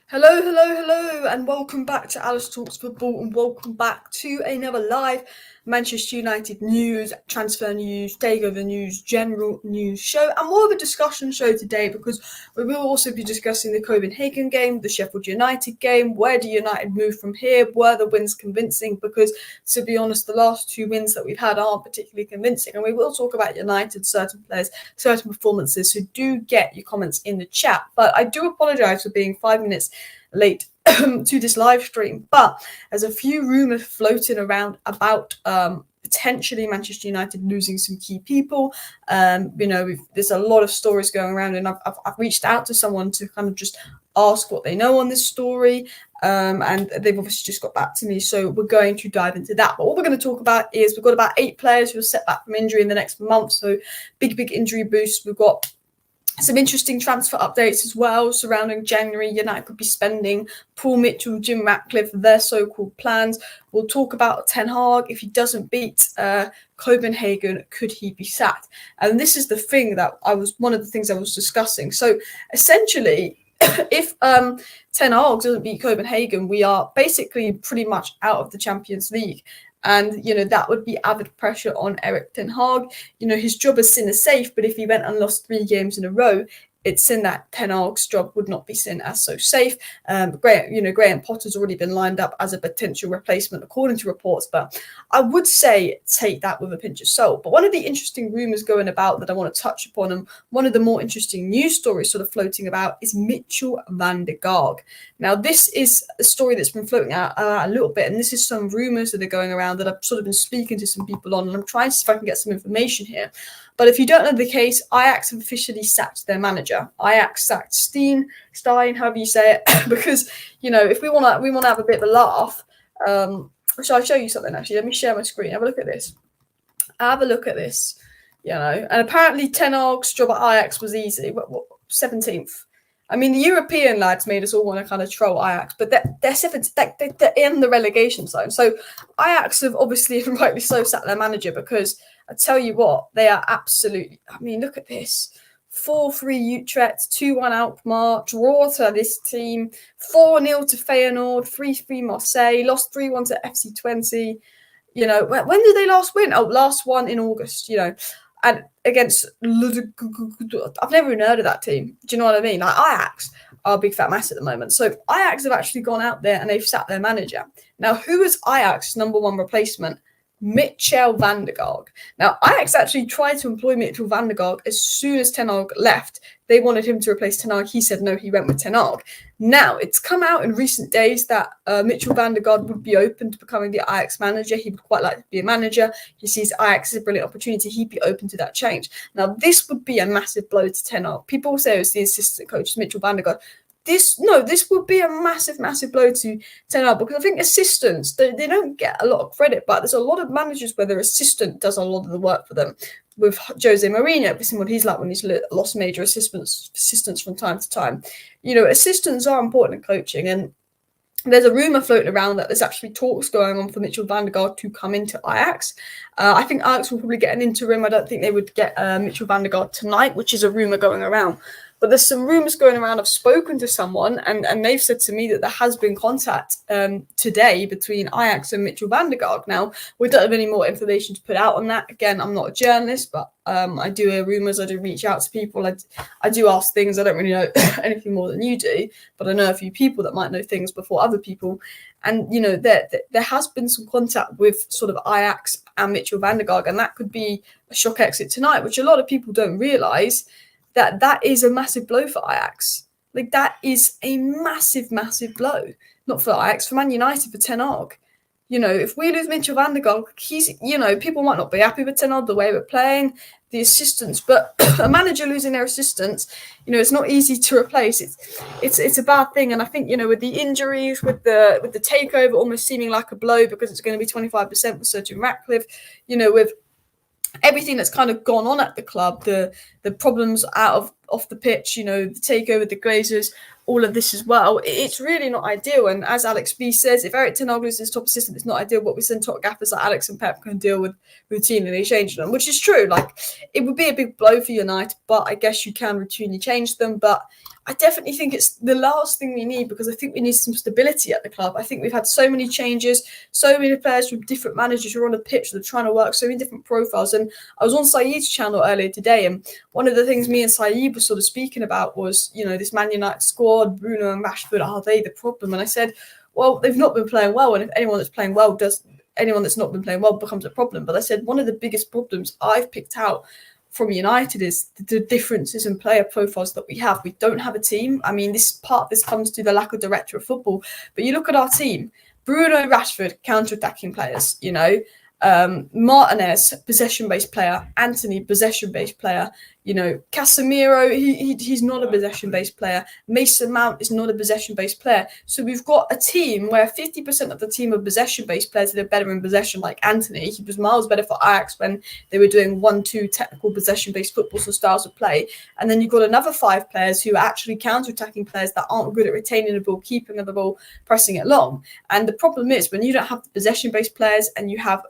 Hello, and welcome back to Alice Talks Football, and welcome back to another live Manchester United news, transfer news, takeover news, general news show, and more of a discussion show today because we will also be discussing the Copenhagen game, the Sheffield United game. Where do United move from here? Were the wins convincing? Because, to be honest, the last two wins that we've had aren't particularly convincing, and we will talk about United, certain players, certain performances, so do get your comments in the chat. But I do apologise for being 5 minutes late to this live stream, but there's a few rumours floating around about potentially Manchester United losing some key people. There's a lot of stories going around, and I've reached out to someone to kind of just ask what they know on this story, and they've obviously just got back to me, so we're going to dive into that. But what we're going to talk about is we've got about 8 players who are set back from injury in the next month, so big injury boost. We've got some interesting transfer updates as well surrounding January. United could be spending Paul Mitchell, Jim Ratcliffe, their so-called plans. We'll talk about Ten Hag. If he doesn't beat Copenhagen, could he be sacked? And this is the thing that one of the things I was discussing. So essentially, if Ten Hag doesn't beat Copenhagen, we are basically pretty much out of the Champions League. And, that would be added pressure on Erik Ten Hag. His job is seen as safe, but if he went and lost 3 games in a row, it's seen that Ten Hag's job would not be seen as so safe. Graham Potter's already been lined up as a potential replacement, according to reports. But I would say take that with a pinch of salt. But one of the interesting rumours going about that I want to touch upon, and one of the more interesting news stories sort of floating about, is Mitchell van der Gaag. Now, this is a story that's been floating out a little bit, and this is some rumours that are going around that I've sort of been speaking to some people on, and I'm trying to see if I can get some information here. But if you don't know the case, Ajax have officially sacked their manager. Ajax sacked Stein, however you say it, because, if we want to have a bit of a laugh, shall I show you something, actually? Let me share my screen. Have a look at this. And apparently Ten Hag's job at Ajax was easy. 17th. I mean, the European lads made us all want to kind of troll Ajax, but they're 7th, they're in the relegation zone. So Ajax have obviously, rightly so, sacked their manager because I tell you what, they are absolutely, look at this. 4-3 Utrecht, 2-1 Alkmaar, draw to this team, 4-0 to Feyenoord, 3-3 Marseille, lost 3-1 to FC Twente. When did they last win? Oh, last one in August, and against, I've never even heard of that team. Do you know what I mean? Like, Ajax are a big fat mess at the moment. So Ajax have actually gone out there and they've sacked their manager. Now, who is Ajax's number 1 replacement? Mitchell van der Gaag. Now, Ajax actually tried to employ Mitchell van der Gaag as soon as Ten Hag left. They wanted him to replace Ten Hag. He said no, he went with Ten Hag. Now, it's come out in recent days that Mitchell van der Gaag would be open to becoming the Ajax manager. He would quite like to be a manager. He sees Ajax as a brilliant opportunity. He'd be open to that change. Now, this would be a massive blow to Ten Hag. People say it was the assistant coach, Mitchell van der Gaag. This would be a massive blow to Ten Hag, because I think assistants, they don't get a lot of credit, but there's a lot of managers where their assistant does a lot of the work for them. With Jose Mourinho, we've seen what he's like when he's lost major assistants from time to time. Assistants are important in coaching, and there's a rumour floating around that there's actually talks going on for Mitchell van der Gaag to come into Ajax. I think Ajax will probably get an interim. I don't think they would get Mitchell van der Gaag tonight, which is a rumour going around. But there's some rumours going around. I've spoken to someone, and they've said to me that there has been contact today between Ajax and Mitchell van der Gaag. Now, we don't have any more information to put out on that. Again, I'm not a journalist, but I do hear rumours. I do reach out to people. I do ask things. I don't really know anything more than you do, but I know a few people that might know things before other people. And, there has been some contact with sort of Ajax and Mitchell van der Gaag, and that could be a shock exit tonight, which a lot of people don't realise. That is a massive blow for Ajax. Like, that is a massive blow. Not for Ajax, for Man United, for Ten Hag. If we lose Mitchell van der Gaag, he's, people might not be happy with Ten Hag, the way we're playing, the assistants, but a manager losing their assistants, it's not easy to replace. It's a bad thing. And I think, with the injuries, with the takeover almost seeming like a blow because it's going to be 25% for Sir Jim Ratcliffe, with everything that's kind of gone on at the club, the problems off the pitch, the takeover, the Glazers, all of this as well. It's really not ideal. And as Alex B says, if Erik Ten Hag loses his top assistant, it's not ideal. But we send top gaffers like Alex and Pep can deal with routinely changing them, which is true. Like, it would be a big blow for United, but I guess you can routinely change them. But I definitely think it's the last thing we need, because I think we need some stability at the club. I think we've had so many changes, so many players from different managers who are on the pitch that are trying to work so many different profiles. And I was on Saeed's channel earlier today, and one of the things me and Saeed were sort of speaking about was, this Man United squad, Bruno and Rashford, are they the problem? And I said, well, they've not been playing well, and if anyone that's playing well anyone that's not been playing well becomes a problem. But I said one of the biggest problems I've picked out from United is the differences in player profiles that we have. We don't have a team. I mean, this comes to the lack of director of football. But you look at our team: Bruno, Rashford, counter-attacking players. Martinez, possession-based player. Anthony, possession-based player. Casemiro, he's not a possession-based player. Mason Mount is not a possession-based player. So we've got a team where 50% of the team are possession-based players that are better in possession, like Anthony. He was miles better for Ajax when they were doing 1-2 technical possession-based football styles of play. And then you've got another 5 players who are actually counter-attacking players that aren't good at retaining the ball, keeping the ball, pressing it long. And the problem is, when you don't have the possession-based players and you have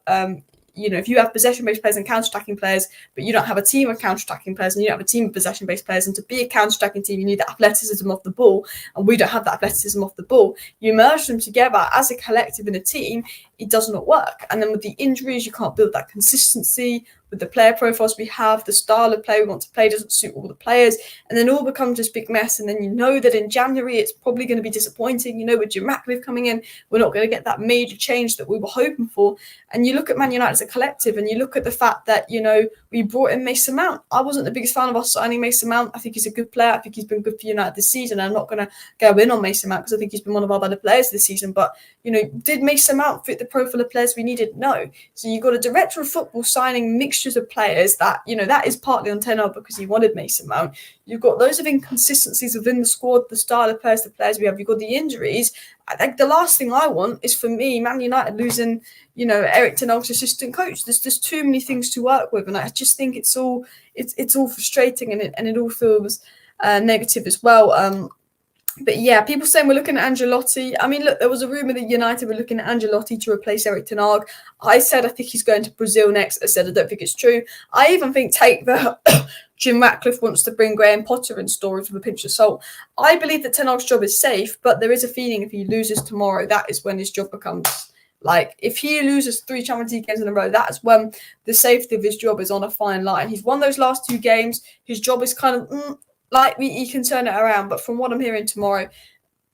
if you have possession-based players and counter-attacking players, but you don't have a team of counter-attacking players and you don't have a team of possession-based players, and to be a counter-attacking team, you need the athleticism off the ball, and we don't have that athleticism off the ball. You merge them together as a collective in a team, it does not work. And then with the injuries, you can't build that consistency. With the player profiles we have, the style of play we want to play doesn't suit all the players, and then it all becomes this big mess. And then that in January it's probably going to be disappointing. With Jim Ratcliffe coming in, we're not going to get that major change that we were hoping for. And you look at Man United as a collective, and you look at the fact that we brought in Mason Mount. I wasn't the biggest fan of us signing Mason Mount. I think he's a good player. I think he's been good for United this season. I'm not going to go in on Mason Mount because I think he's been one of our better players this season. But did Mason Mount fit the profile of players we needed? No. So you've got a director of football signing mixtures of players that that is partly on tenor because he wanted Mason Mount. You've got loads of inconsistencies within the squad, the style of players, the players we have. You've got the injuries. I think the last thing I want is for me, Man United losing, Eric Ten Hag's assistant coach. There's just too many things to work with, and I just think it's all frustrating, and it all feels negative as well. But yeah, people saying we're looking at Ancelotti. I mean, look, there was a rumour that United were looking at Ancelotti to replace Eric Ten Hag. I said I think he's going to Brazil next. I said I don't think it's true. I even think Jim Ratcliffe wants to bring Graham Potter in stories with a pinch of salt. I believe that Ten Hag's job is safe, but there is a feeling if he loses tomorrow, that is when his job becomes if he loses 3 Champions League games in a row, that's when the safety of his job is on a fine line. He's won those last 2 games. His job is kind of he can turn it around, but from what I'm hearing tomorrow,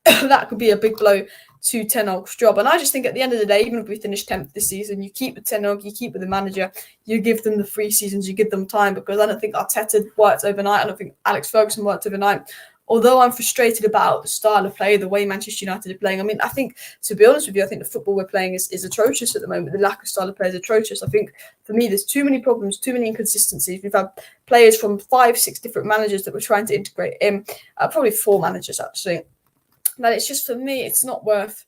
that could be a big blow to Ten Hag's job. And I just think at the end of the day, even if we finish 10th this season, you keep with Ten Hag, you keep with the manager, you give them the 3 seasons, you give them time, because I don't think Arteta worked overnight. I don't think Alex Ferguson worked overnight. Although I'm frustrated about the style of play, the way Manchester United are playing. I mean, I think, to be honest with you, I think the football we're playing is atrocious at the moment. The lack of style of play is atrocious. I think, for me, there's too many problems, too many inconsistencies. We've had players from 5-6 different managers that we're trying to integrate in. Probably 4 managers, actually. But it's just, for me, it's not worth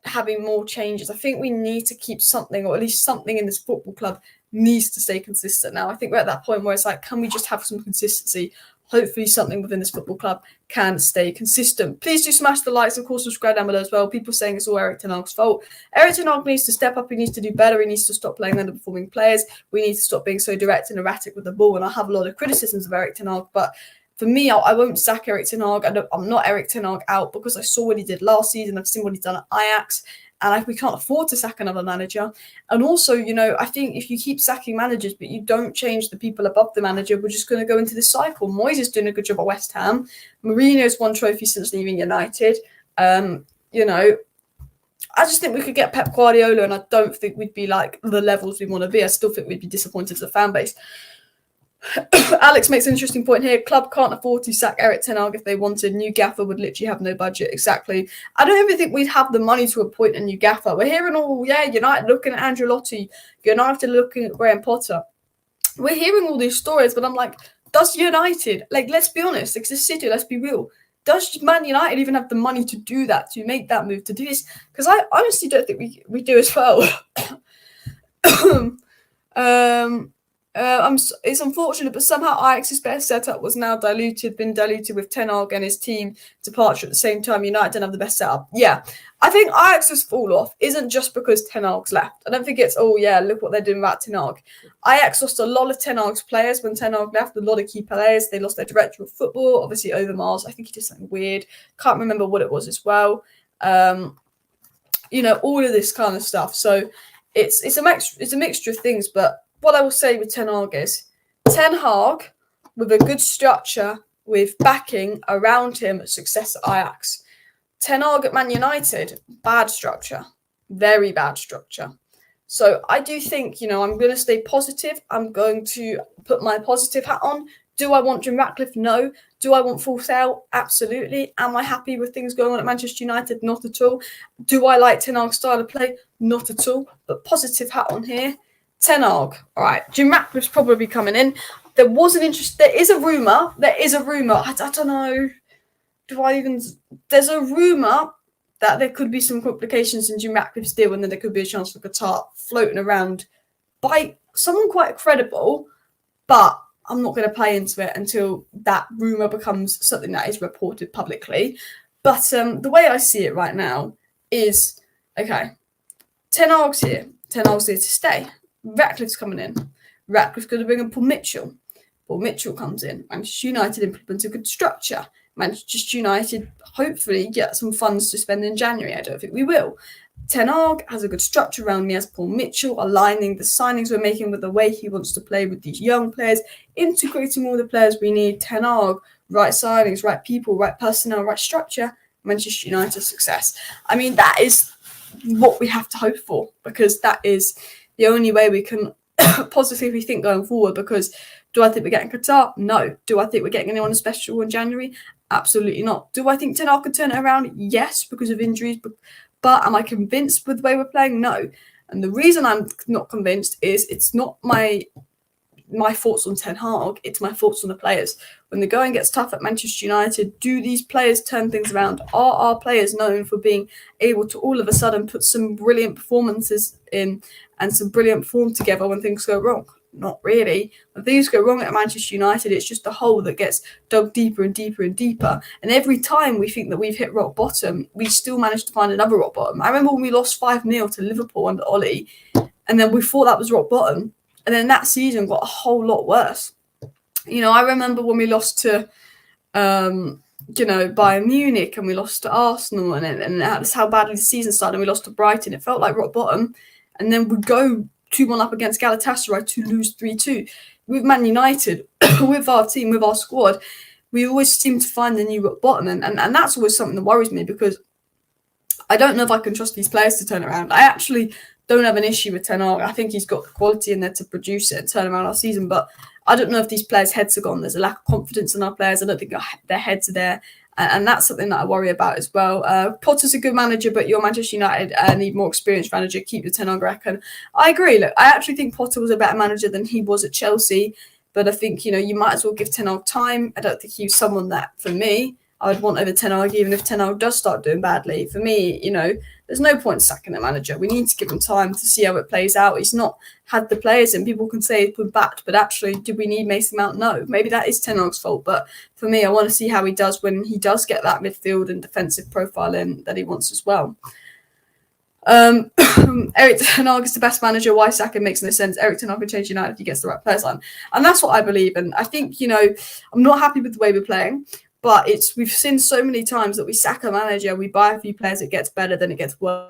having more changes. I think we need to keep something, or at least something in this football club needs to stay consistent now. I think we're at that point where it's can we just have some consistency? Hopefully something within this football club can stay consistent. Please do smash the likes, of course, subscribe down below as well. People saying it's all Eric Ten Hag's fault. Eric Ten Hag needs to step up. He needs to do better. He needs to stop playing underperforming players. We need to stop being so direct and erratic with the ball. And I have a lot of criticisms of Eric Ten Hag, but for me, I won't sack Eric Ten Hag. I'm not Eric Ten Hag out because I saw what he did last season. I've seen what he's done at Ajax. And we can't afford to sack another manager. And also, I think if you keep sacking managers, but you don't change the people above the manager, we're just going to go into this cycle. Moyes is doing a good job at West Ham. Mourinho's won trophies since leaving United. I just think we could get Pep Guardiola, and I don't think we'd be the levels we want to be. I still think we'd be disappointed as a fan base. Alex makes an interesting point here. Club can't afford to sack Eric Ten Hag if they wanted. New gaffer would literally have no budget. Exactly. I don't even think we'd have the money to appoint a new gaffer. We're hearing United looking at Ancelotti, United looking at Graham Potter. We're hearing all these stories, but I'm does United, let's be honest, it's a City, let's be real. Does Man United even have the money to do that, to make that move, to do this? Because I honestly don't think we do as well. It's unfortunate, but somehow Ajax's best setup was now been diluted with Ten Hag and his team departure at the same time. United don't have the best setup. Yeah, I think Ajax's fall off isn't just because Ten Hag's left. I don't think it's, oh yeah, look what they're doing about Ten Hag. Ajax lost a lot of Ten Hag's players when Ten Hag left. A lot of key players. They lost their director of football, obviously Overmars. I think he did something weird. Can't remember what it was as well. All of this kind of stuff. So it's a mixture of things. But what I will say with Ten Hag is Ten Hag with a good structure with backing around him, success at Ajax. Ten Hag at Man United, bad structure, very bad structure. So I do think, I'm going to stay positive. I'm going to put my positive hat on. Do I want Jim Ratcliffe? No. Do I want full sale? Absolutely. Am I happy with things going on at Manchester United? Not at all. Do I like Ten Hag's style of play? Not at all. But positive hat on here. Ten Hag. All right. Jim Ratcliffe's probably coming in. There was an interest. There is a rumour. I don't know. There's a rumour that there could be some complications in Jim Ratcliffe's deal and then there could be a chance for Qatar floating around by someone quite credible, but I'm not going to play into it until that rumour becomes something that is reported publicly. But the way I see it right now is, okay, Ten Hag's here. Ten Hag's here to stay. Ratcliffe's coming in. Ratcliffe's going to bring in Paul Mitchell. Paul Mitchell comes in. Manchester United implements a good structure. Manchester United hopefully get some funds to spend in January. I don't think we will. Ten Hag has a good structure around me as Paul Mitchell, aligning the signings we're making with the way he wants to play with these young players, integrating all the players we need. Ten Hag, right signings, right people, right personnel, right structure. Manchester United success. I mean, that is what we have to hope for because that is the only way we can positively think going forward. Because do I think we're getting Qatar? No. Do I think we're getting anyone special in January? Absolutely not. Do I think Ten Hag could turn it around? Yes, because of injuries. But am I convinced with the way we're playing? No. And the reason I'm not convinced is it's not my thoughts on Ten Hag, it's my thoughts on the players. When the going gets tough at Manchester United, do these players turn things around? Are our players known for being able to all of a sudden put some brilliant performances in and some brilliant form together when things go wrong? Not really. When things go wrong at Manchester United, it's just a hole that gets dug deeper and deeper and deeper. And every time we think that we've hit rock bottom, we still manage to find another rock bottom. I remember when we lost 5-0 to Liverpool under Ollie, and then we thought that was rock bottom. And then that season got a whole lot worse. I remember when we lost to, Bayern Munich and we lost to Arsenal and that's how badly the season started and we lost to Brighton. It felt like rock bottom. And then we go 2-1 up against Galatasaray to lose 3-2. With Man United, with our team, with our squad, we always seem to find the new rock bottom. And that's always something that worries me because I don't know if I can trust these players to turn around. I actually don't have an issue with Ten Hag. I think he's got the quality in there to produce it and turn around our season. But I don't know if these players' heads are gone. There's a lack of confidence in our players. I don't think their heads are there. And that's something that I worry about as well. Potter's a good manager, but your Manchester United need more experienced manager. Keep the Ten Hag, I reckon. I agree. Look, I actually think Potter was a better manager than he was at Chelsea. But I think, you might as well give Ten Hag time. I don't think he's someone that, for me, I would want over Ten Hag, even if Ten Hag does start doing badly. For me, there's no point sacking the manager. We need to give him time to see how it plays out. He's not had the players in. People can say he's been backed, but actually, did we need Mason Mount? No. Maybe that is Ten Hag's fault. But for me, I want to see how he does when he does get that midfield and defensive profile in that he wants as well. Eric Ten Hag is the best manager. Why sack him makes no sense. Eric Ten Hag can change United if he gets the right players on. And that's what I believe. And I think, I'm not happy with the way we're playing. But we've seen so many times that we sack a manager, we buy a few players, it gets better, then it gets worse.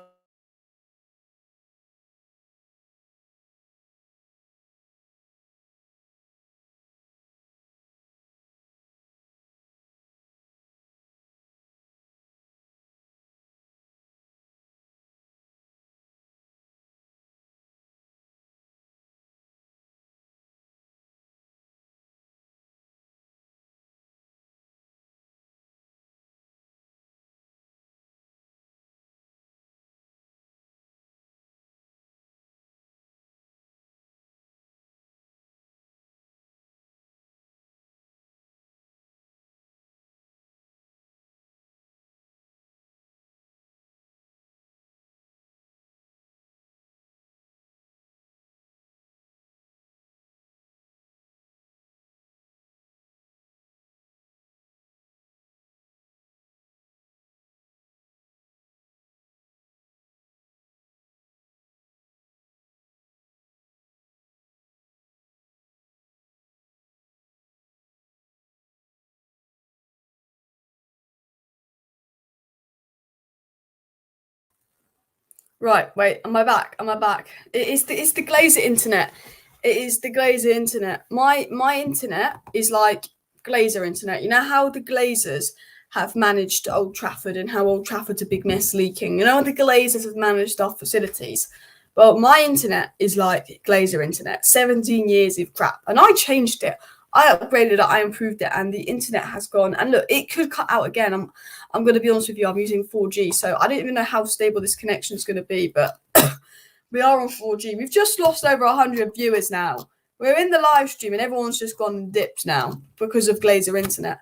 Right, wait, am I back? Am I back? It's the Glazer internet. It is the Glazer internet. My internet is like Glazer internet. You know how the Glazers have managed Old Trafford and how Old Trafford's a big mess leaking. You know how the Glazers have managed our facilities. Well, my internet is like Glazer internet. 17 years of crap. And I changed it. I upgraded it, I improved it, and the internet has gone. And look, it could cut out again. I'm going to be honest with you, I'm using 4G, so I don't even know how stable this connection is going to be, but we are on 4G. We've just lost over 100 viewers now. We're in the live stream, and everyone's just gone and dipped now because of Glazer internet.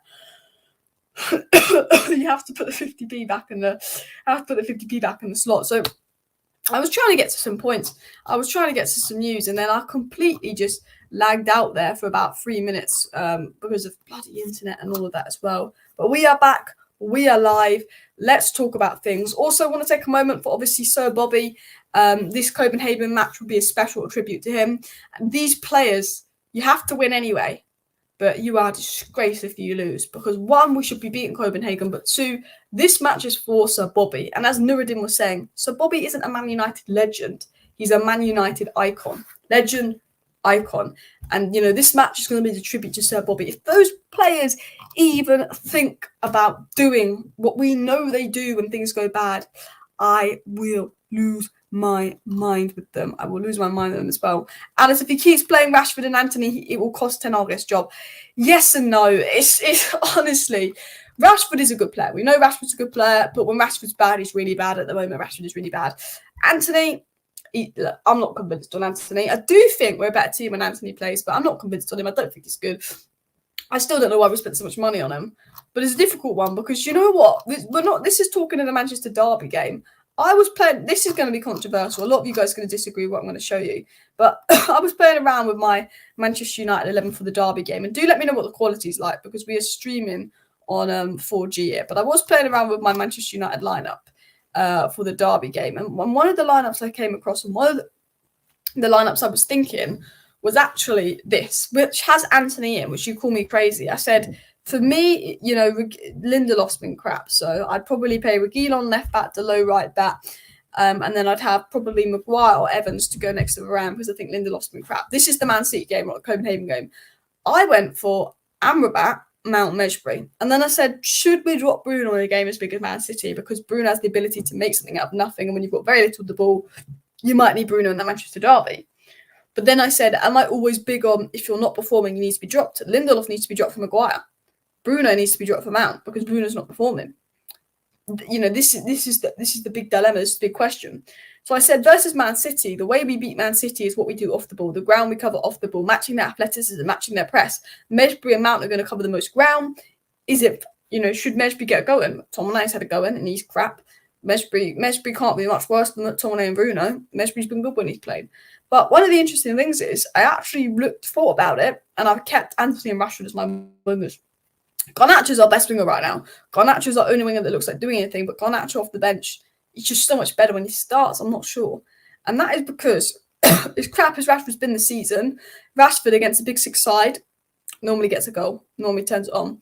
You have to put the 50p back in the slot. So I was trying to get to some points. I was trying to get to some news, and then I completely just lagged out there for about 3 minutes because of bloody internet and all of that as well. But we are back. We are live. Let's talk about things. Also, want to take a moment for obviously Sir Bobby. This Copenhagen match will be a special tribute to him. And these players, you have to win anyway, but you are disgraced if you lose because one, we should be beating Copenhagen, but two, this match is for Sir Bobby. And as Nuruddin was saying, Sir Bobby isn't a Man United legend. He's a Man United icon. Legend, icon. And, you know, this match is going to be the tribute to Sir Bobby. If those players even think about doing what we know they do when things go bad, I will lose my mind with them. I will lose my mind with them as well. Alice, if he keeps playing Rashford and Anthony, it will cost Ten Hag's job. Yes and no. It's honestly, Rashford is a good player. We know Rashford's a good player, but when Rashford's bad, he's really bad. At the moment, Rashford is really bad. Anthony, I'm not convinced on Anthony. I do think we're a better team when Anthony plays, but I'm not convinced on him. I don't think he's good. I still don't know why we spent so much money on him, but it's a difficult one because you know what? This is talking in the Manchester Derby game. I was playing. This is going to be controversial. A lot of you guys are going to disagree with what I'm going to show you, but I was playing around with my Manchester United 11 for the Derby game, and do let me know what the quality is like because we are streaming on 4G here. But I was playing around with my Manchester United lineup for the Derby game, and one of the lineups I came across, and one of the lineups I was thinking was actually this, which has Anthony in, which you call me crazy. I said, for me, you know, Lindelof's been crap, so I'd probably play Reguilon left back, Delot right back, and then I'd have probably Maguire or Evans to go next to Varane because I think Lindelof's been crap. This is the Man City game, not the Copenhagen game. I went for Amrabat, Mount, Mejbri, and then I said, should we drop Bruno in a game as big as Man City because Bruno has the ability to make something out of nothing, and when you've got very little of the ball, you might need Bruno in the Manchester Derby. But then I said, am I always big on if you're not performing, you need to be dropped? Lindelof needs to be dropped for Maguire. Bruno needs to be dropped for Mount because Bruno's not performing. You know, this is the big dilemma. This is the big question. So I said, versus Man City, the way we beat Man City is what we do off the ball. The ground we cover off the ball, matching their athleticism, matching their press. Mejbri and Mount are going to cover the most ground. Is it, you know, should Mejbri get a go in? Tomonai's had a go in and he's crap. Mejbri can't be much worse than Tomonai and Bruno. Mejbri's been good when he's played. But one of the interesting things is I actually thought about it, and I've kept Anthony and Rashford as my wingers. Garnacho's our best winger right now. Garnacho's our only winger that looks like doing anything, but Garnacho off the bench, he's just so much better when he starts. I'm not sure. And that is because as crap as Rashford's been this season, Rashford against a big six side normally gets a goal, normally turns it on.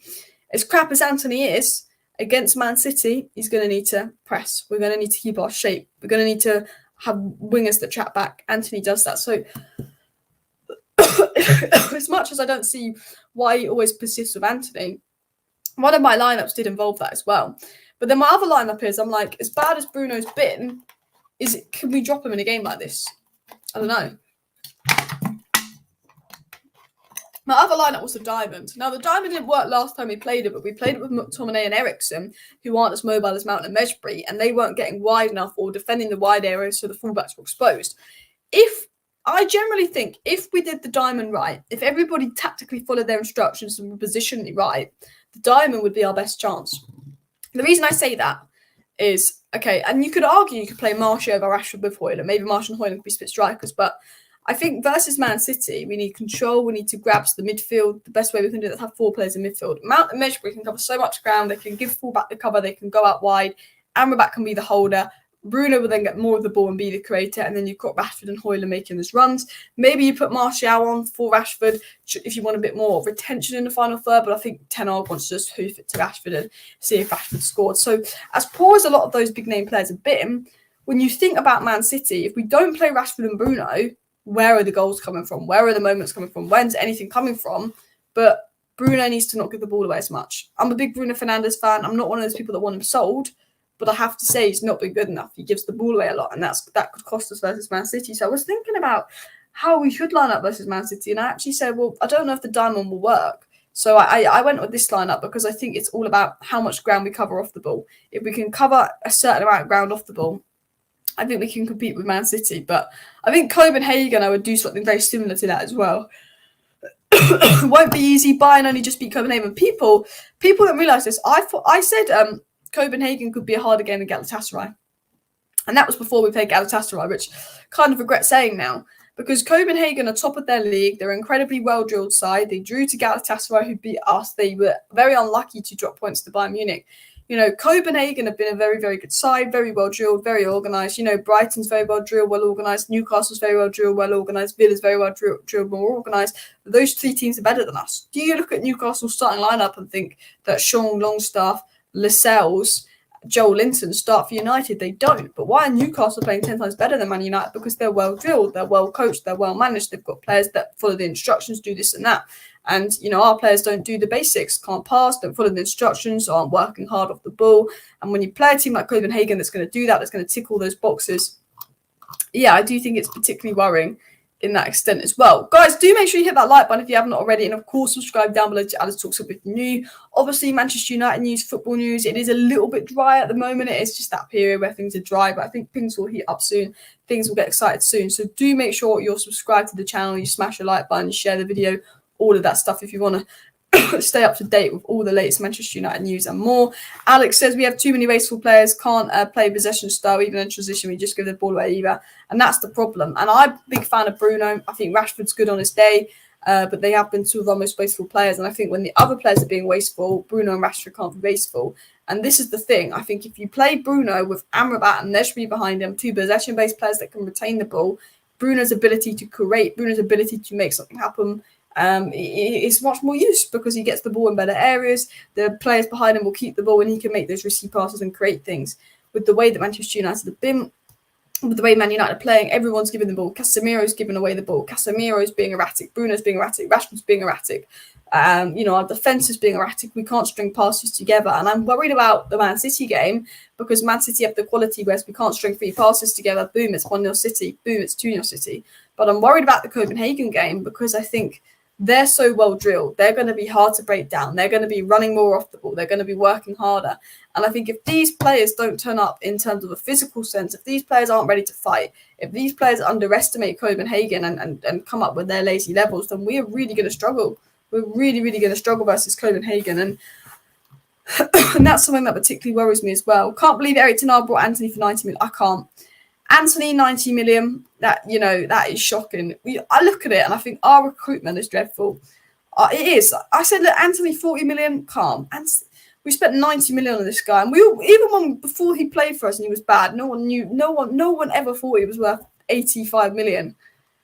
As crap as Anthony is, against Man City, he's going to need to press. We're going to need to keep our shape. We're going to need to have wingers that track back. Anthony does that. So as much as I don't see why he always persists with Anthony, one of my lineups did involve that as well. But then my other lineup is, I'm like, as bad as Bruno's been, can we drop him in a game like this? I don't know. My other lineup was the Diamond. Now, the Diamond didn't work last time we played it, but we played it with McTominay and Eriksen, who aren't as mobile as Mount and Mejbri, and they weren't getting wide enough or defending the wide areas, so the fullbacks were exposed. I generally think if we did the Diamond right, if everybody tactically followed their instructions and were positionally right, the Diamond would be our best chance. The reason I say that is, okay, and you could argue you could play Martial over Rashford with Højlund. Maybe Martial and Højlund could be split strikers, but I think versus Man City, we need control. We need to grasp the midfield. The best way we can do that is have four players in midfield. Mount and Mejbri can cover so much ground. They can give fullback the cover. They can go out wide. Amrabat can be the holder. Bruno will then get more of the ball and be the creator. And then you've got Rashford and Højlund making those runs. Maybe you put Martial on for Rashford if you want a bit more retention in the final third. But I think Ten Hag wants to just hoof it to Rashford and see if Rashford scored. So as poor as a lot of those big name players have been, when you think about Man City, if we don't play Rashford and Bruno, where are the goals coming from? Where are the moments coming from? When's anything coming from? But Bruno needs to not give the ball away as much. I'm a big Bruno Fernandes fan. I'm not one of those people that want him sold, but I have to say he's not been good enough. He gives the ball away a lot, and that could cost us versus Man City. So I was thinking about how we should line up versus Man City, and I actually said, well, I don't know if the diamond will work. So I went with this lineup because I think it's all about how much ground we cover off the ball. If we can cover a certain amount of ground off the ball, I think we can compete with Man City. But I think Copenhagen, I would do something very similar to that as well. It won't be easy. Bayern only just beat Copenhagen. People don't realise this. I said Copenhagen could be a harder game than Galatasaray. And that was before we played Galatasaray, which kind of regret saying now. Because Copenhagen are top of their league. They're an incredibly well-drilled side. They drew to Galatasaray, who beat us. They were very unlucky to drop points to Bayern Munich. You know, Copenhagen have been a very, very good side, very well drilled, very organised. You know, Brighton's very well drilled, well organised. Newcastle's very well drilled, well organised. Villa's very well drilled, more organised. Those three teams are better than us. Do you look at Newcastle's starting lineup and think that Sean Longstaff, Lascelles, Joel Linton start for United? They don't. But why are Newcastle playing 10 times better than Man United? Because they're well drilled, they're well coached, they're well managed. They've got players that follow the instructions, do this and that. And, you know, our players don't do the basics, can't pass, don't follow the instructions, aren't working hard off the ball. And when you play a team like Copenhagen that's going to do that, that's going to tick all those boxes, yeah, I do think it's particularly worrying in that extent as well. Guys, do make sure you hit that like button if you haven't already. And, of course, subscribe down below to Alice Talks With New. Obviously, Manchester United news, football news. It is a little bit dry at the moment. It is just that period where things are dry. But I think things will heat up soon. Things will get excited soon. So do make sure you're subscribed to the channel. You smash the like button, you share the video, all of that stuff if you want to stay up to date with all the latest Manchester United news and more. Alex says we have too many wasteful players, can't play possession style, even in transition, we just give the ball away either. And that's the problem. And I'm a big fan of Bruno. I think Rashford's good on his day, but they have been two of our most wasteful players. And I think when the other players are being wasteful, Bruno and Rashford can't be wasteful. And this is the thing. I think if you play Bruno with Amrabat and Neshri behind him, two possession-based players that can retain the ball, Bruno's ability to create, Bruno's ability to make something happen, is much more use because he gets the ball in better areas. The players behind him will keep the ball and he can make those risky passes and create things. With the way that Manchester United have been, with the way Man United are playing, everyone's giving the ball. Casemiro's giving away the ball. Casemiro's being erratic. Bruno's being erratic. Rashford's being erratic. You know, our defence is being erratic. We can't string passes together. And I'm worried about the Man City game because Man City have the quality where we can't string three passes together. Boom, it's 1-0 City. Boom, it's 2-0 City. But I'm worried about the Copenhagen game because I think they're so well drilled. They're going to be hard to break down. They're going to be running more off the ball. They're going to be working harder. And I think if these players don't turn up in terms of a physical sense, if these players aren't ready to fight, if these players underestimate Copenhagen and come up with their lazy levels, then we are really going to struggle. We're really, really going to struggle versus Copenhagen. And that's something that particularly worries me as well. Can't believe Eric Ten Hag brought Anthony for 90 million. I can't. Anthony, 90 million, that, you know, that is shocking. I look at it and I think our recruitment is dreadful. It is. I said, look, Anthony, 40 million, calm. And we spent 90 million on this guy. And even when before he played for us and he was bad, no one ever thought he was worth 85 million.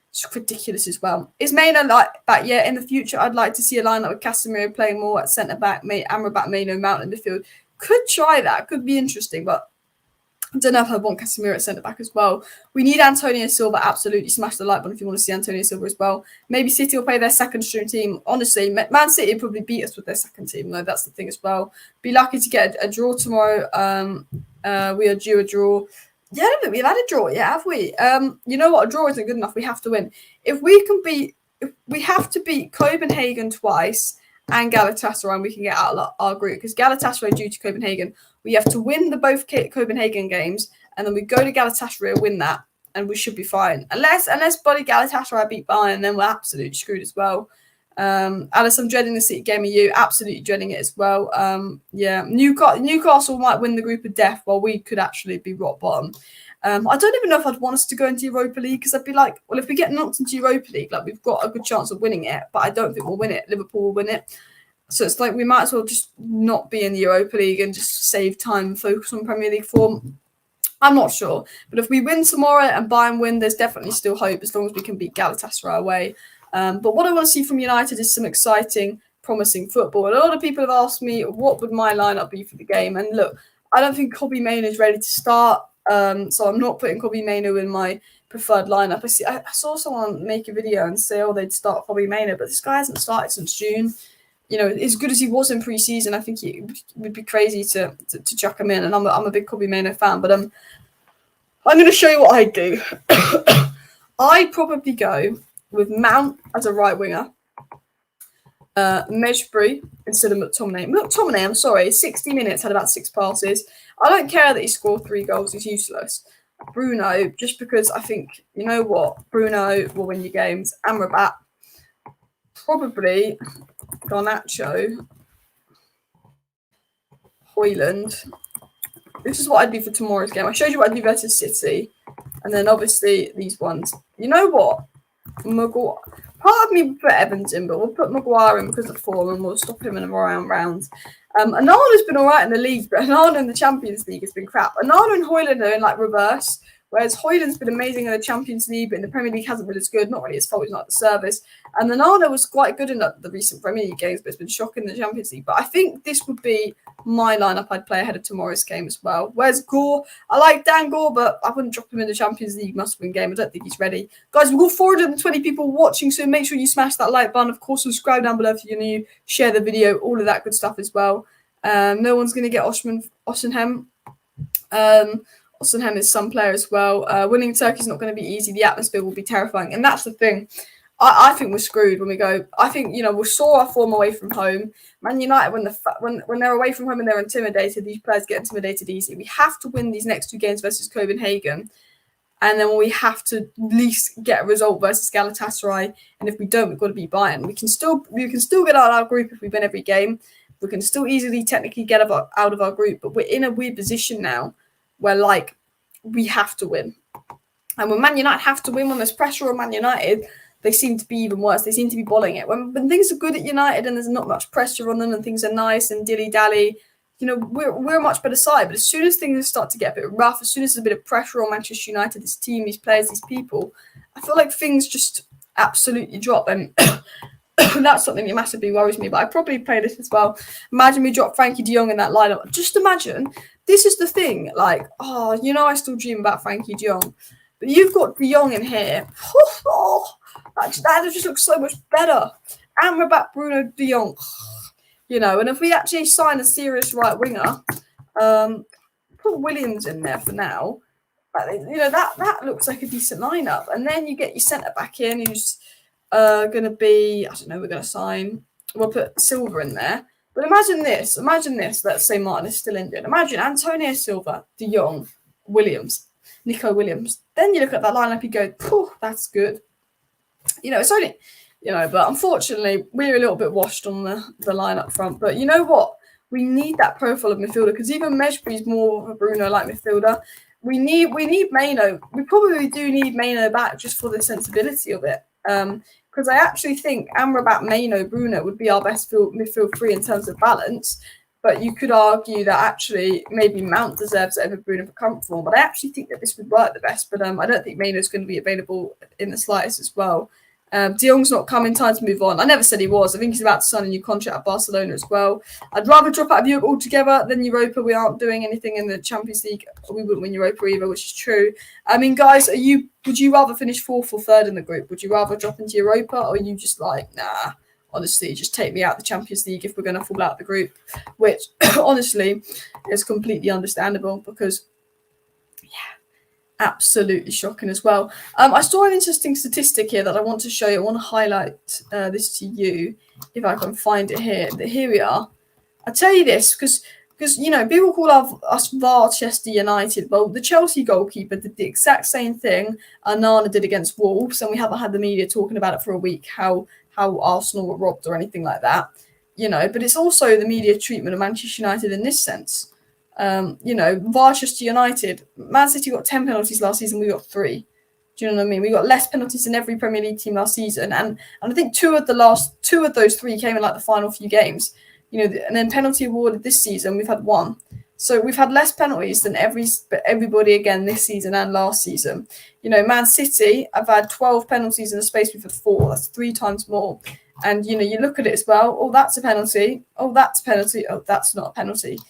It's ridiculous as well. Is Maino like back? Yeah, in the future, I'd like to see a lineup with Casemiro playing more at centre-back, Amrabat, Maino, Mount in the field. Could try that. Could be interesting, but I don't know if I want Casemiro at centre-back as well. We need Antonio Silva. Absolutely. Smash the like button if you want to see Antonio Silva as well. Maybe City will play their second string team. Honestly, Man City will probably beat us with their second team, though. That's the thing as well. Be lucky to get a draw tomorrow. We are due a draw. Yeah, we've had a draw. Yeah, have we? You know what? A draw isn't good enough. We have to win. If we have to beat Copenhagen twice and Galatasaray, and we can get out of our group because Galatasaray due to Copenhagen. We have to win the both Copenhagen games, and then we go to Galatasaray and win that, and we should be fine. Unless bloody Galatasaray beat Bayern, then we're absolutely screwed as well. Alice, I'm dreading the City game of you. Absolutely dreading it as well. Yeah, Newcastle might win the group of death, while we could actually be rock bottom. I don't even know if I'd want us to go into Europa League because I'd be like, well, if we get knocked into Europa League, like we've got a good chance of winning it, but I don't think we'll win it. Liverpool will win it. So it's like we might as well just not be in the Europa League and just save time and focus on Premier League form. I'm not sure. But if we win tomorrow and Bayern win, there's definitely still hope as long as we can beat Galatasaray away. But what I want to see from United is some exciting, promising football. A lot of people have asked me what would my lineup be for the game. And look, I don't think Kobbie Mainoo is ready to start. So I'm not putting Kobbie Mainoo in my preferred lineup. I saw someone make a video and say, oh, they'd start Kobbie Mainoo, but this guy hasn't started since June. You know, as good as he was in pre-season, I think it would be crazy to chuck him in. And I'm a big Kobbie Mainoo fan, but I'm going to show you what I do. I'd probably go with Mount as a right winger, Mejbri instead of McTominay. McTominay, I'm sorry, 60 minutes, had about 6 passes. I don't care that he scored 3 goals, he's useless. Bruno, just because I think, you know what, Bruno will win your games. Amrabat, probably Garnacho, Højlund. This is what I'd do for tomorrow's game. I showed you what I'd do versus City. And then obviously these ones. You know what? Maguire. Part of me would put Evans in, but we'll put Maguire in because of form and we'll stop him in around rounds. Onana's been all right in the league, but Onana in the Champions League has been crap. Onana and Højlund are in like reverse, whereas Højlund's been amazing in the Champions League, but in the Premier League hasn't been as good. Not really his fault, he's not at the service. And Onana was quite good in the recent Premier League games, but it's been shocking in the Champions League. But I think this would be my lineup I'd play ahead of tomorrow's game as well. Whereas Gore, I like Dan Gore, but I wouldn't drop him in the Champions League must-win game. I don't think he's ready. Guys, we've got 420 people watching, so make sure you smash that like button. Of course, subscribe down below if you're new, share the video, all of that good stuff as well. No one's going to get Osimhen. Osimhen is some player as well. Winning Turkey's not going to be easy. The atmosphere will be terrifying. And that's the thing. I think we're screwed when we go. I think, you know, we saw our form away from home. Man United, when they're away from home and they're intimidated, these players get intimidated easy. We have to win these next 2 games versus Copenhagen. And then we have to at least get a result versus Galatasaray. And if we don't, we've got to beat Bayern. We can still get out of our group if we win every game. We can still easily technically get out of our group. But we're in a weird position now where, like, we have to win. And when Man United have to win, when there's pressure on Man United, they seem to be even worse. They seem to be bolling it. When things are good at United and there's not much pressure on them and things are nice and dilly-dally, you know, we're a much better side. But as soon as things start to get a bit rough, as soon as there's a bit of pressure on Manchester United, this team, these players, these people, I feel like things just absolutely drop. And that's something that massively worries me. But I probably play this as well. Imagine we drop Frankie de Jong in that lineup. Just imagine. This is the thing. Like, oh, you know, I still dream about Frankie de Jong. But you've got de Jong in here. That just looks so much better. Amrabat, Bruno, de Jong. You know, and if we actually sign a serious right winger, put Williams in there for now. You know, that looks like a decent lineup. And then you get your centre back in who's going to be, I don't know, we're going to sign. We'll put Silva in there. But imagine this. Let's say Martin is still injured. Imagine Antonio Silva, de Jong, Williams, Nico Williams. Then you look at that lineup, you go, "Phew, that's good." You know, it's only, you know, but unfortunately, we're a little bit washed on the lineup front. But you know what? We need that profile of midfielder because even Mejbri's more of a Bruno-like midfielder. We need Mainoo. We probably do need Mainoo back just for the sensibility of it. Because I actually think Amrabat, Mainoo, Bruno would be our best midfield 3 in terms of balance. But you could argue that actually maybe Mount deserves it over Bruno for current form. But I actually think that this would work the best. But I don't think Mainoo's going to be available in the slightest as well. De Jong's not come in time to move on. I never said he was. I think he's about to sign a new contract at Barcelona as well. I'd rather drop out of Europe altogether than Europa. We aren't doing anything in the Champions League. We wouldn't win Europa either, which is true. I mean, guys, would you rather finish 4th or 3rd in the group? Would you rather drop into Europa, or are you just like, nah, honestly, just take me out of the Champions League if we're going to fall out of the group? Which, honestly, is completely understandable because, absolutely shocking as well. I saw an interesting statistic here that I want to show you. I want to highlight this to you if I can find it here. Here we are. I'll tell you this because you know, people call us Manchester United. Well, the Chelsea goalkeeper did the exact same thing Onana did against Wolves, and we haven't had the media talking about it for a week, how Arsenal were robbed or anything like that. You know, but it's also the media treatment of Manchester United in this sense. You know, Manchester United, Man City got 10 penalties last season, we got 3. Do you know what I mean? We got less penalties than every Premier League team last season, and I think two of those 3 came in like the final few games. You know, and then penalty awarded this season, we've had 1. So we've had less penalties than everybody again this season and last season. You know, Man City have had 12 penalties in the space, we've had 4. That's 3 times more. And, you know, you look at it as well. Oh, that's a penalty. Oh, that's a penalty. Oh, that's not a penalty.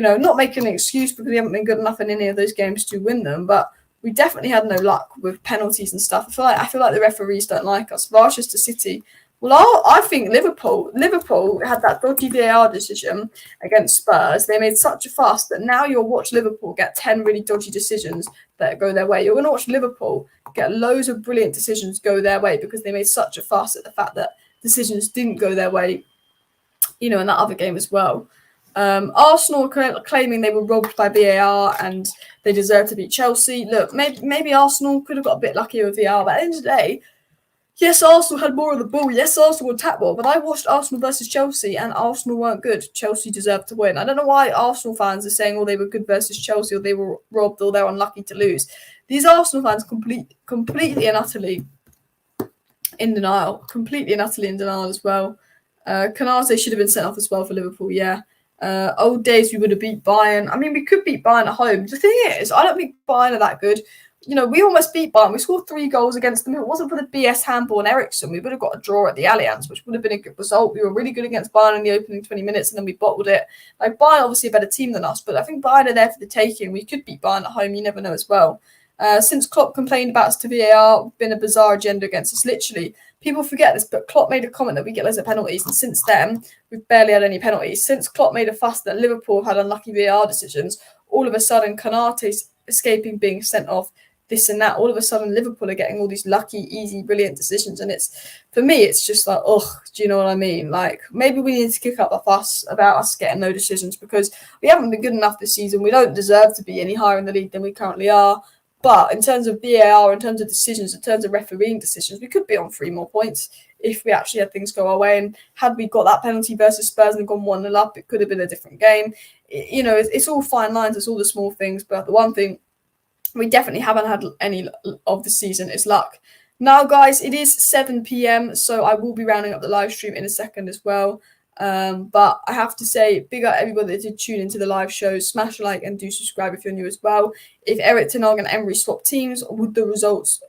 not making an excuse because we haven't been good enough in any of those games to win them, but we definitely had no luck with penalties and stuff. I feel like the referees don't like us. Manchester City. Well, I think Liverpool had that dodgy VAR decision against Spurs. They made such a fuss that now you'll watch Liverpool get 10 really dodgy decisions that go their way. You're going to watch Liverpool get loads of brilliant decisions go their way because they made such a fuss at the fact that decisions didn't go their way, in that other game as well. Arsenal claiming they were robbed by VAR and they deserve to beat Chelsea. Look, maybe Arsenal could have got a bit luckier with VAR, but at the end of the day, yes, Arsenal had more of the ball. Yes, Arsenal attacked more, but I watched Arsenal versus Chelsea and Arsenal weren't good. Chelsea deserved to win. I don't know why Arsenal fans are saying, they were good versus Chelsea or they were robbed or they're unlucky to lose. These Arsenal fans completely and utterly in denial. Completely and utterly in denial as well. Canate should have been sent off as well for Liverpool, yeah. Old days we would have beat Bayern. I mean, we could beat Bayern at home. The thing is, I don't think Bayern are that good. We almost beat Bayern. We scored 3 goals against them. If it wasn't for the BS handball and Ericsson, we would have got a draw at the Allianz, which would have been a good result. We were really good against Bayern in the opening 20 minutes, and then we bottled it. Like, Bayern obviously a better team than us, but I think Bayern are there for the taking. We could beat Bayern at home. You never know as well. Since Klopp complained about us to VAR, been a bizarre agenda against us. Literally, people forget this, but Klopp made a comment that we get loads of penalties, and since then, we've barely had any penalties. Since Klopp made a fuss that Liverpool had unlucky VAR decisions, all of a sudden, Kanate's escaping being sent off, this and that. All of a sudden, Liverpool are getting all these lucky, easy, brilliant decisions, and for me, it's just like, do you know what I mean? Like, maybe we need to kick up a fuss about us getting no decisions because we haven't been good enough this season. We don't deserve to be any higher in the league than we currently are. But in terms of VAR, in terms of decisions, in terms of refereeing decisions, we could be on 3 more points if we actually had things go our way. And had we got that penalty versus Spurs and gone 1-0 up, it could have been a different game. It's all fine lines. It's all the small things. But the one thing we definitely haven't had any of the season is luck. Now, guys, it is 7 p.m, so I will be rounding up the live stream in a second as well. But I have to say, big up everybody that did tune into the live show. Smash a like and do subscribe if you're new as well. If Eric Ten Hag and Emery swap teams, would the results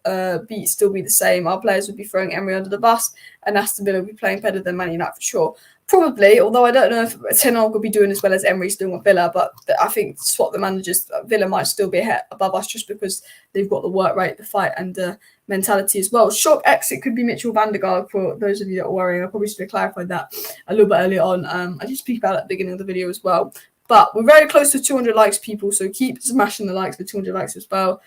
still be the same? Our players would be throwing Emery under the bus, and Aston Villa would be playing better than Man United for sure. Probably, although I don't know if Ten Hag will be doing as well as Emery's doing with Villa, but I think swap the managers, Villa might still be above us just because they've got the work rate, the fight, and mentality as well. Shock exit could be Mitchell van der Gaard for those of you that are worrying. I probably should have clarified that a little bit earlier on. I did speak about it at the beginning of the video as well. But we're very close to 200 likes, people, so keep smashing the likes for 200 likes as well.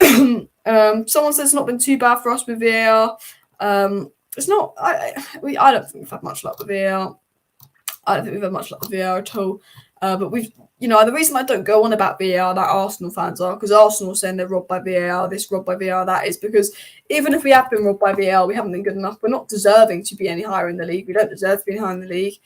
Someone says it's not been too bad for us with VAR. It's not. I don't think we've had much luck with VAR. I don't think we've had much luck with VAR at all. But we've, the reason I don't go on about VAR that Arsenal fans are, because Arsenal are saying they're robbed by VAR, this robbed by VAR, that is because even if we have been robbed by VAR, we haven't been good enough. We're not deserving to be any higher in the league. We don't deserve to be higher in the league,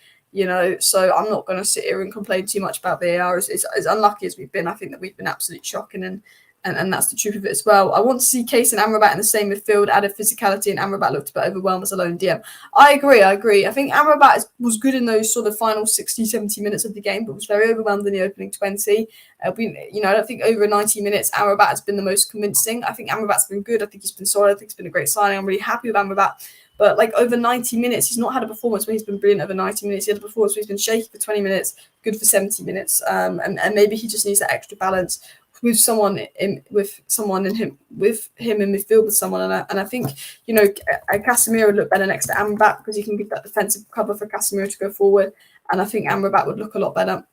So I'm not going to sit here and complain too much about VAR. As unlucky as we've been, I think that we've been absolutely shocking, and that's the truth of it as well. I want to see Case and Amrabat in the same midfield, added physicality, and Amrabat looked a bit overwhelmed as a lone DM. I agree. I think Amrabat was good in those sort of final 60, 70 minutes of the game, but was very overwhelmed in the opening 20. I don't think over 90 minutes, Amrabat has been the most convincing. I think Amrabat's been good. I think he's been solid. I think it's been a great signing. I'm really happy with Amrabat. But over 90 minutes, he's not had a performance where he's been brilliant over 90 minutes. He had a performance where he's been shaky for 20 minutes, good for 70 minutes. And maybe he just needs that extra balance with him in midfield with someone, and I think Casemiro would look better next to Amrabat because he can give that defensive cover for Casemiro to go forward, and I think Amrabat would look a lot better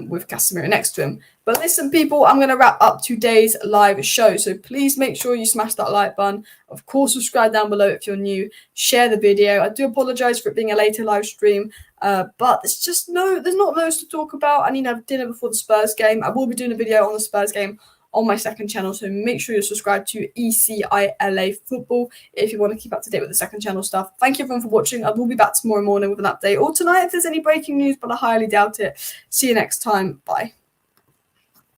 with Casemiro next to him. But listen, people, I'm going to wrap up today's live show, so please make sure you smash that like button. Of course, subscribe down below if you're new. Share the video. I do apologize for it being a later live stream, but there's not loads to talk about. I need to have dinner before the Spurs game. I will be doing a video on the Spurs game on my second channel, so make sure you're subscribed to ECILA Football if you want to keep up to date with the second channel stuff. Thank you everyone for watching. I will be back tomorrow morning with an update, or tonight if there's any breaking news, but I highly doubt it. See you next time. Bye.